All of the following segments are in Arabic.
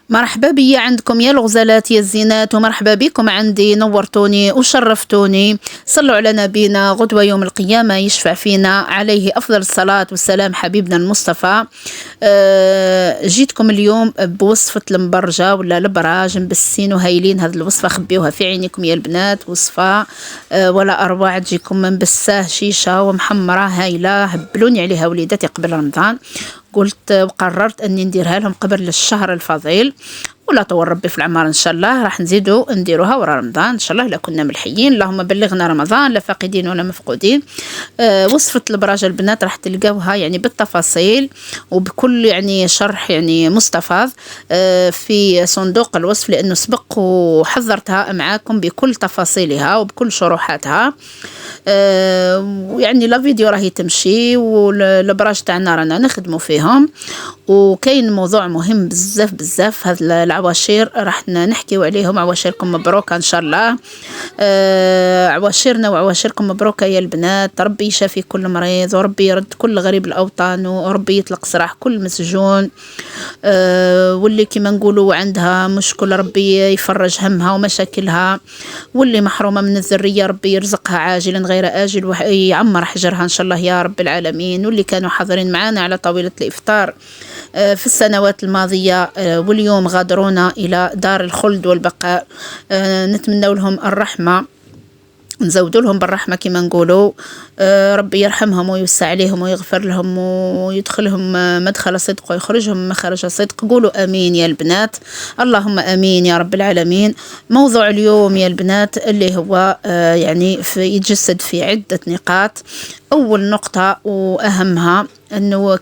مرحبا بيا عندكم يا الغزالات يا الزينات، ومرحبا بكم عندي، نورتوني وشرفتوني. صلوا على نبينا غدوة يوم القيامة يشفع فينا، عليه أفضل الصلاة والسلام حبيبنا المصطفى. جيتكم اليوم بوصفة المبرجة ولا البراج مبسين وهايلين. هذه الوصفة خبيوها في عينيكم يا البنات، وصفة ولا أروع، تجيكم مبساه شيشة ومحمرة هايلة. هبلوني عليها وليداتي قبل رمضان، قلت وقررت اني نديرها لهم قبل الشهر الفضيل، ولا طول ربي في العمر ان شاء الله راح نزيدوا نديروها ورا رمضان ان شاء الله، لا كنا ملحيين. اللهم بلغنا رمضان لا فاقدين ولا مفقودين. وصفة البراجة البنات راح تلقاوها يعني بالتفاصيل وبكل يعني شرح يعني مستفاض في صندوق الوصف، لانه سبق وحضرتها معاكم بكل تفاصيلها وبكل شروحاتها. يعني لا فيديو راهي تمشي، والبراج تاعنا رانا نخدموا فيهم. وكاين موضوع مهم بزاف بزاف، هاد العواشير راح نحكيو عليهم. عواشيركم مبروكه ان شاء الله. عواشيرنا وعواشيركم مبروكه يا البنات. ربي يشافي كل مريض، وربي يرد كل غريب الاوطان، وربي يطلق سراح كل مسجون. واللي كما نقولوا عندها مشكل ربي يفرج همها ومشاكلها، واللي محرومه من الذريه ربي يرزقها عاجلا غير آجل ويعمر حجرها ان شاء الله يا رب العالمين. واللي كانوا حاضرين معنا على طاولة الإفطار في السنوات الماضية واليوم غادرونا إلى دار الخلد والبقاء، نتمنى لهم الرحمة، نزودوا لهم بالرحمة كما نقولوا. ربي يرحمهم ويوسع عليهم ويغفر لهم ويدخلهم مدخل صدق ويخرجهم مخرج صدق. قولوا آمين يا البنات، اللهم آمين يا رب العالمين. موضوع اليوم يا البنات اللي هو يعني يتجسد في عدة نقاط. أول نقطة وأهمها أنه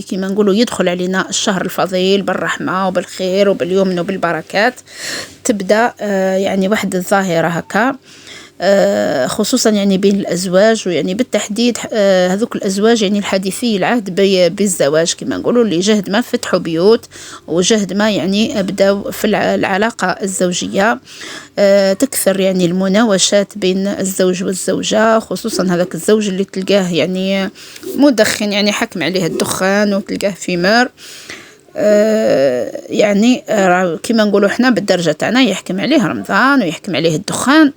كما نقولوا يدخل علينا الشهر الفضيل بالرحمة وبالخير وباليمن وبالبركات. تبدأ يعني واحد الظاهرة هكا، خصوصا يعني بين الأزواج، ويعني بالتحديد هذوك الأزواج يعني الحديثي العهد بالزواج كما نقولوا، اللي جهد ما فتحوا بيوت وجهد ما يعني أبدأوا في العلاقة الزوجية. تكثر يعني المناوشات بين الزوج والزوجة، خصوصا هذاك الزوج اللي تلقاه يعني مدخن، يعني حكم عليه الدخان وتلقاه في مار. يعني كما نقولوا احنا بالدرجة تاعنا يحكم عليه رمضان ويحكم عليه الدخان.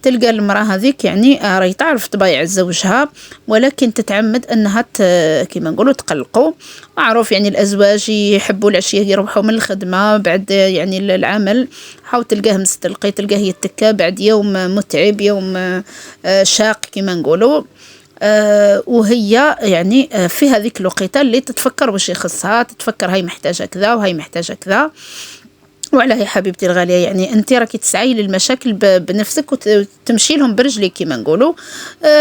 تلقى المرأة هذيك يعني راهي تعرف طبايع زوجها، ولكن تتعمد انها كما نقولوا تقلقوا. معروف يعني الازواج يحبوا العشية يروحوا من الخدمة بعد يعني العمل، حاول تلقاه مستلقي، تلقاه يتكى بعد يوم متعب، يوم شاق كما نقولوا. وهي يعني في هذيك الوقيته اللي تتفكر واش يخصها، تتفكر هاي محتاجة كذا وهاي محتاجة كذا. وعلى هي حبيبتي الغالية يعني انت راكي تسعي للمشاكل بنفسك وتمشي لهم برجلك كما نقولوا.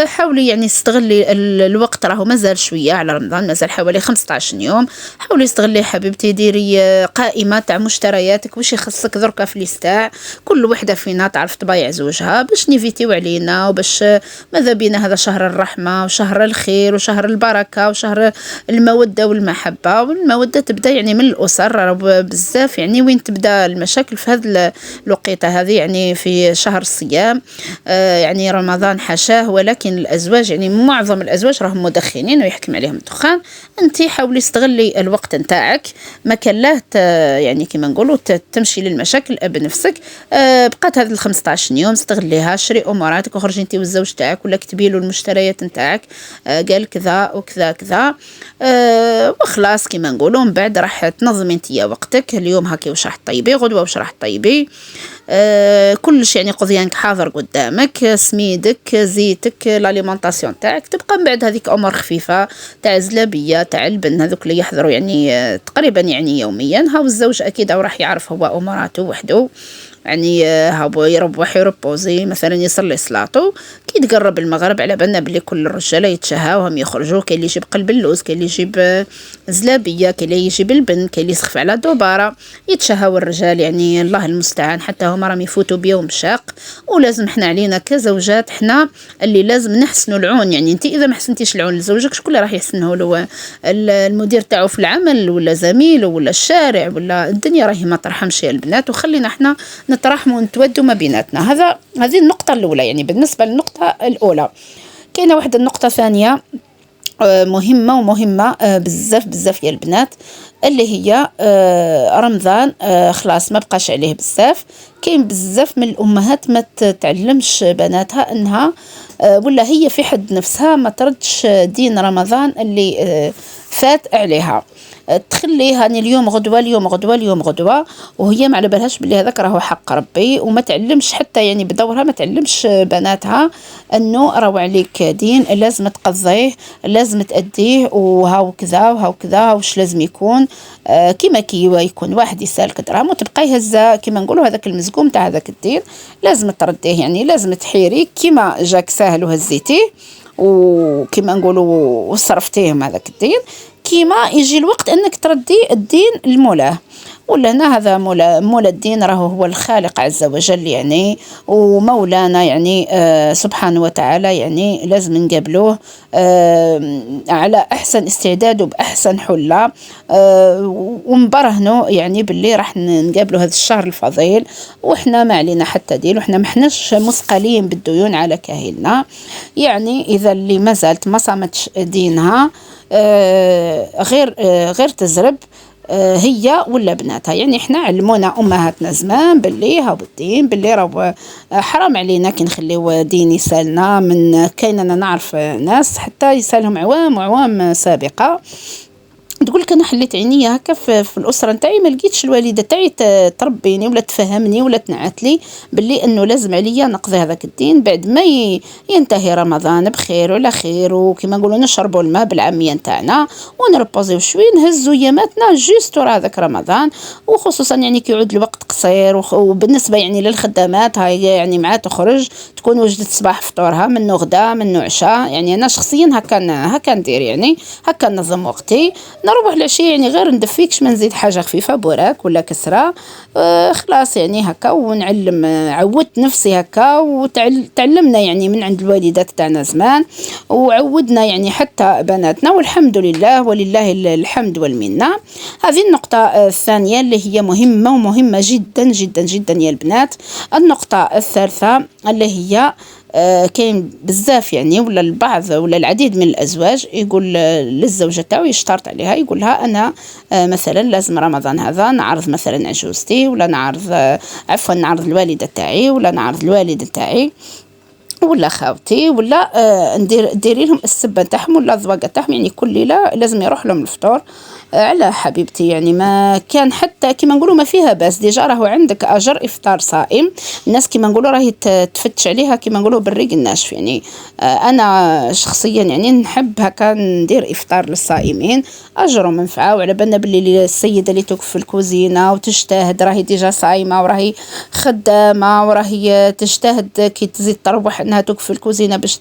حاولي يعني تستغلي الوقت، راهو مازال شوية على رمضان، مازال حوالي 15 يوم. حاولي استغلي حبيبتي، ديري قائمة تاع مشترياتك واش يخصك دركا في الاستاع. كل وحدة فينا تعرف طبايع زوجها باش نيفيتيو علينا، وباش ماذا بينا هذا شهر الرحمة وشهر الخير وشهر البركة وشهر المودة والمحبة. والمودة تبدأ يعني من الأسر بزاف، يعني وين تبدأ المشاكل في هذه الوقيته هذه يعني في شهر الصيام. يعني رمضان حاشاه، ولكن الازواج يعني معظم الازواج راهم مدخنين ويحكم عليهم الدخان. انت حاولي استغلي الوقت نتاعك، ما كان له يعني كما نقولوا تمشي للمشاكل بنفسك. بقات هذه 15 يوم استغليها، شري اموراتك وخرجي انت والزوج تاعك، ولا كتبي له المشتريات نتاعك، قال كذا وكذا كذا. وخلاص كما نقولوا من بعد راح تنظمي انت وقتك. اليوم هكي واش راح طيبي، غدوه واش راح طيبي. كلش يعني قضيانك حاضر قدامك، سميدك زيتك الاليمونطاسيون تاعك. تبقى من بعد هذيك امور خفيفه تاع زلابيه تاع البن، هذوك اللي يحضروا يعني تقريبا يعني يوميا. هاو الزوج اكيد او راح يعرف هو اموراته وحده، يعني هابو يروح يربوزي مثلا يصلي صلاته. كي تقرب المغرب على بالنا بلي كل الرجاله يتشهاوهم يخرجوا، كاين اللي يجيب قلب اللوز، كاين اللي يجيب زلابيه، كاين اللي يجيب البن، كاين اللي يسخف على دوباره. يتشهاو الرجال يعني الله المستعان، حتى هما راهم يفوتوا بيوم شاق. ولازم احنا علينا كزوجات احنا اللي لازم نحسنوا العون. يعني انت اذا ما حسنتيش العون لزوجك شكون راح يحسنه له؟ المدير تاعو في العمل ولا زميله ولا الشارع ولا الدنيا راهي ما ترحمش يا البنات. وخلينا احنا نترحموا ونتودوا ما بيناتنا. هذه النقطة الأولى يعني بالنسبة للنقطة الأولى. كاينة واحدة النقطة ثانية مهمة ومهمة بزاف بزاف يا البنات، اللي هي رمضان خلاص ما بقاش عليه بزاف. كاين بزاف من الأمهات ما تعلمش بناتها أنها ولا هي في حد نفسها ما تردش دين رمضان اللي فات عليها. تخليه هاني اليوم غدوة اليوم غدوة اليوم غدوة، وهي ما على بالهاش بلي هذاك راهو حق ربي، وما تعلمش حتى يعني بدورها ما تعلمش بناتها انه راهو عليك دين لازم تقضيه لازم تأديه، وهاو كذا وهاو كذا واش لازم يكون كيما يكون واحد يسالك دراهم وتبقى يهزا كيما نقولوا هذاك المزقوم تاع هذاك الدين لازم ترديه، يعني لازم تحيريه كيما جاك ساهل وهزيتيه وكيما نقولوا وصرفتيه هذاك الدين، كيما يجي الوقت انك تردي الدين لمولاه. ولا هنا هذا مولا الدين راهو هو الخالق عز وجل يعني، ومولانا يعني سبحانه وتعالى، يعني لازم نقابلوه على احسن استعداد وباحسن حله ونبرهنوا يعني باللي راح نقابلوا هذا الشهر الفضيل وإحنا ما علينا حتى دين، وإحنا ما احناش مثقلين بالديون على كاهلنا. يعني إذا اللي ما زالت ما صامتش دينها غير تزرب هي ولا بناتها. يعني احنا علمونا امهاتنا زمان باللي هاو الدين باللي راهو حرام علينا كي نخليو دين يسالنا. من كاين انا نعرف ناس حتى يسالهم عوام وعوام سابقه تقول لك انا حليت عيني هكا في الاسره نتاعي ما لقيتش الوالده تاعي تربيني ولا تفهمني ولا تنعت لي باللي انه لازم عليا نقضي هذاك الدين بعد ما ينتهي رمضان بخير ولا خير، وكما نقولوا نشربوا الماء بالعاميه نتاعنا ونربوزيو شوي نهزوا ياماتنا جوست ورا هذاك رمضان. وخصوصا يعني كي يعود الوقت قصير وبالنسبه يعني للخدامات هاي يعني مع تخرج تكون وجدت صباح فطورها منه غدا منه عشاء. يعني انا شخصيا هكا ندير يعني هكا ننظم وقتي. نروح العشية يعني غير ندفيكش ما نزيد حاجة خفيفة بوراك ولا كسرة خلاص يعني هكا ونعلم. عودت نفسي هكا وتعلمنا يعني من عند الوالدات تاعنا زمان وعودنا يعني حتى بناتنا والحمد لله ولله الحمد والمنة. هذه النقطة الثانية اللي هي مهمة ومهمة جدا جدا جدا يا البنات. النقطة الثالثة اللي هي كاين بزاف يعني ولا البعض ولا العديد من الأزواج يقول للزوجة تاعو يشترط عليها يقول لها أنا مثلا لازم رمضان هذا نعرض مثلا عجوزتي ولا نعرض عفوا نعرض الوالدة تاعي ولا نعرض الوالد تاعي ولا خاوتي ولا ديري لهم السبه تاعهم ولا الزواقه تاعهم. يعني كل ليله لازم يروح لهم الفطور على حبيبتي. يعني ما كان حتى كما نقولوا ما فيها باس ديجا راهو عندك اجر افطار صائم. الناس كما نقولوا راهي تفتش عليها كما نقولوا بالريق الناشف. يعني انا شخصيا يعني نحب هكا ندير افطار للصائمين اجر ومنفعه، وعلى بالنا باللي السيده اللي توقف في الكوزينه وتجتهد راهي ديجا صايمه وراهي خدامه وراهي تجتهد كي تزيد تروح انها توقف في الكوزينه باش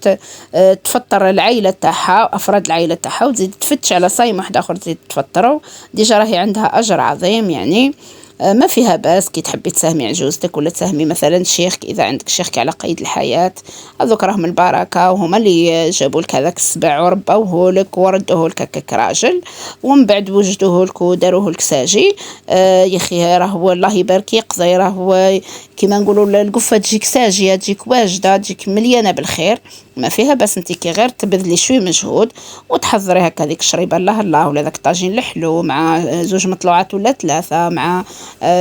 تفطر العائله تاعها افراد العائله تاعها وتزيد تفتش على صايم واحد اخر تزيد تفطروا ديجا راهي عندها اجر عظيم. يعني ما فيها باس كي تحبي تساهمي عجوزتك ولا تساهمي مثلا شيخك اذا عندك شيخك على قيد الحياه. هذوك راهم البركه وهما اللي جابوا لك هذاك السبع وربوه لك وردوه لك هكاك راجل ومن بعد وجدوه لك وداروه لك ساجي. يا اخي راهو الله يبارك يقضي راهو كيما نقولوا القفه تجيك ساجيه تجيك واجده تجيك مليانه بالخير. ما فيها بس انت كي غير تبذلي شوي مجهود وتحضري هكا ديك الشريبه الله ولا داك الطاجين الحلو مع زوج مطلوعات ولا ثلاثه مع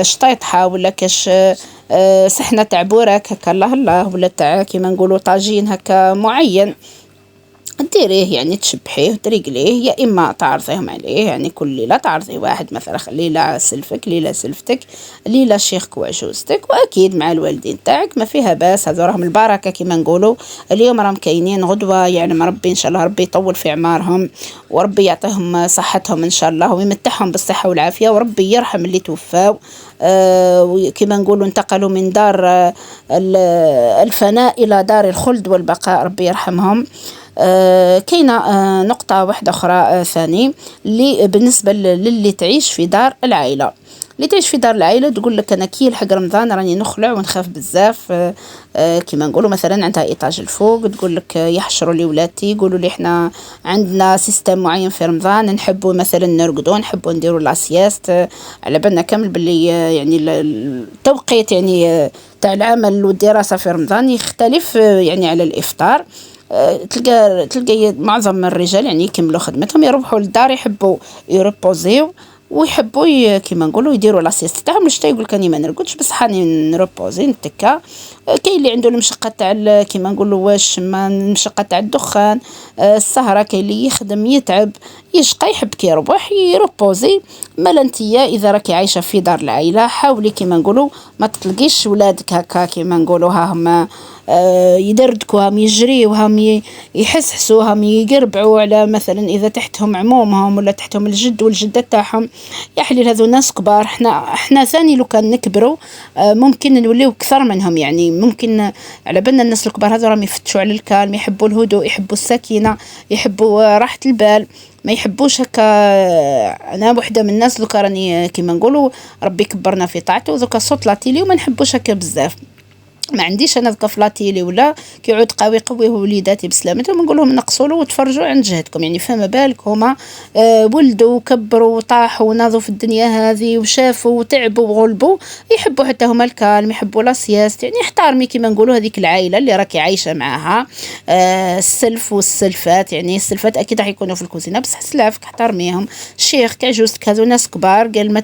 شطيطحه ولا كاش صحنه تاع بوراك هكا الله ولا تاع كيما نقولوا طاجين هكا معين ديريه يعني تشبحيه تريقليه يا اما تعرضيهم عليه. يعني كل ليله تعرضي واحد مثلا ليله سلفك ليله سلفتك ليله شيخك وعجوزتك واكيد مع الوالدين تاعك ما فيها باس. هذو راهم البركه كما نقولوا اليوم راهم كاينين غدوه يعني ربي ان شاء الله ربي يطول في اعمارهم وربي يعطيهم صحتهم ان شاء الله ويمتعهم بالصحه والعافيه وربي يرحم اللي توفاو كما نقولوا انتقلوا من دار الفناء الى دار الخلد والبقاء ربي يرحمهم. كاينه نقطه واحده اخرى ثاني اللي بالنسبه للي تعيش في دار العائله. اللي تعيش في دار العائله تقول لك انا كي الحق رمضان راني نخلع ونخاف بزاف. كما نقولوا مثلا عندها ايطاج الفوق تقول لك يحشروا لي ولادي يقولوا لي احنا عندنا سيستم معين في رمضان نحبوا مثلا نرقدوا نحبوا نديروا لاسياست على بالنا كامل باللي يعني التوقيت يعني تاع العمل والدراسه في رمضان يختلف يعني على الافطار. تلقى معظم الرجال يعني يكملوا خدمتهم يروحوا للدار، يحبوا يريبوزيو ويحبوا كيما نقولوا يديروا لاسيست تاعهم الشتا، يقول كاني ما نرقدش بس حاني نروبوزي نتكا. كاين اللي عنده المشقه تاع كيما نقولوا واش ما المشقه تاع الدخان، السهره، كاين اللي يخدم يتعب يشقى يحب كي يروح يروبوزي. مالا انتيا اذا راكي عايشه في دار العائله حاولي كيما نقولوا ما تطلقيش ولادك هكا كيما نقولوا هاهم يدردكوا، هم يجريوا، هم يحسحسوا، هم يقربعوا على مثلا اذا تحتهم عمومهم ولا تحتهم الجد والجده تاعهم. يا حليل هذو ناس كبار، احنا ثاني لو كان نكبروا ممكن نوليو اكثر منهم، يعني ممكن على بالنا الناس الكبار هذو راهم يفتشوا على الكالم، يحبوا الهدوء، يحبوا السكينه، يحبوا راحه البال، ما يحبوش هكا. انا وحده من الناس دوكا راني كيما نقولوا ربي كبرنا في طاعته، دوكا صوت لاتيلي وما نحبوش هكا بزاف. ما عنديش انا ذكا فلاتيلي ولا كيعود قوي قوي وليداتي بسلامتهم نقول لهم نقصوا له وتفرجوا عند جهتكم، يعني فما بالك هما ولدوا وكبروا وطاحوا وناضوا في الدنيا هذه وشافوا وتعبوا وغلبوا، يحبوا حتى هما الكالم، يحبوا لا سياست. يعني احترمي كيما نقولوا هذيك العائله اللي راكي عايشه معاها، السلف والسلفات، يعني السلفات اكيد راح يكونوا في الكوزينه بس سلافك احترميهم. الشيخ كعجوزتك هذو ناس كبار، قال ما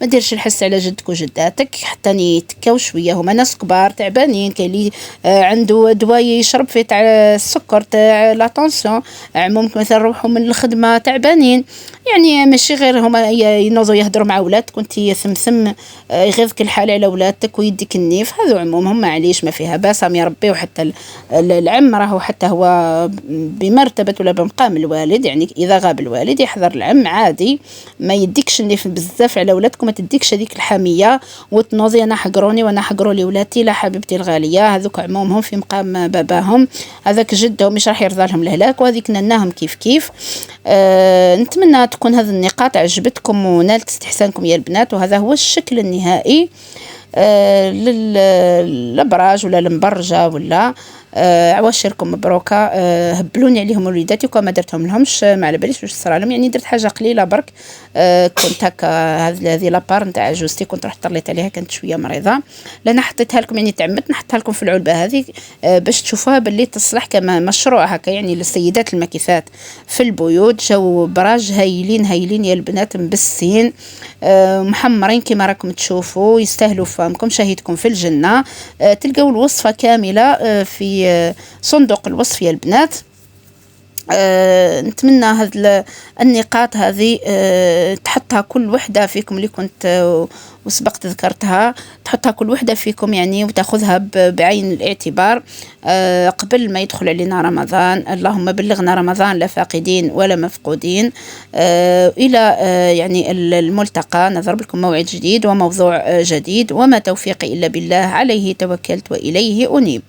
ديرش الحس على جدك وجداتك حتى يتكاو شويه، هما ناس كبار تعبانين. كاين اللي عنده دواء يشرب فيه تاع السكر تاع لاتونسيون، ممكن مثلا يروحوا من الخدمه تعبانين، يعني ماشي غير هما ينوضوا يهضروا مع ولادك وانت ثمثم يغيظك الحال على ولادك ويديك النيف. هذو عمومهم معليش ما فيها باس، هم يربيو حتى العم راهو حتى هو بمرتبه ولا بمقام الوالد، يعني اذا غاب الوالد يحضر العم عادي، ما يديكش النيف بزاف على ولادك، ما تديكش هذيك الحميه وتنوضي انا حقروني وانا حقروا لي ولادي. لا حبيبتي الغاليه، هذوك عمومهم في مقام باباهم، هذاك جدهم مش راح يرضى لهم الهلاك، وهذيك نناهم كيف كيف. نتمنى تكون هذه النقاط عجبتكم ونالت استحسانكم يا البنات، وهذا هو الشكل النهائي للابراج ولا المبرجه ولا عواشركم مبروكه. هبلوني عليهم وليداتي وكما درتهم لهمش ما على باليش واش صرا لهم، يعني درت حاجه قليله برك. كنت هكا هذه لابار نتاع جوزتي كنت رحت طليت عليها، كانت شويه مريضه، لأنا حطيتها لكم يعني تعمدت نحطها لكم في العلبه هذه باش تشوفوها باللي تصلح كما مشروع هكا يعني للسيدات المكيثات في البيوت. جاو براج هايلين هايلين يا البنات، مبسين محمرين كما راكم تشوفوا، يستاهلوا فامكم شهيدكم في الجنه. تلقوا الوصفه كامله في صندوق الوصف يا البنات. نتمنى هذه النقاط هذه تحطها كل وحده فيكم اللي كنت وسبقت ذكرتها، تحطها كل وحده فيكم يعني وتاخذها بعين الاعتبار قبل ما يدخل علينا رمضان. اللهم بلغنا رمضان لا فاقدين ولا مفقودين. الى يعني الملتقى، نضرب لكم موعد جديد وموضوع جديد، وما توفيقي الا بالله، عليه توكلت واليه انيب.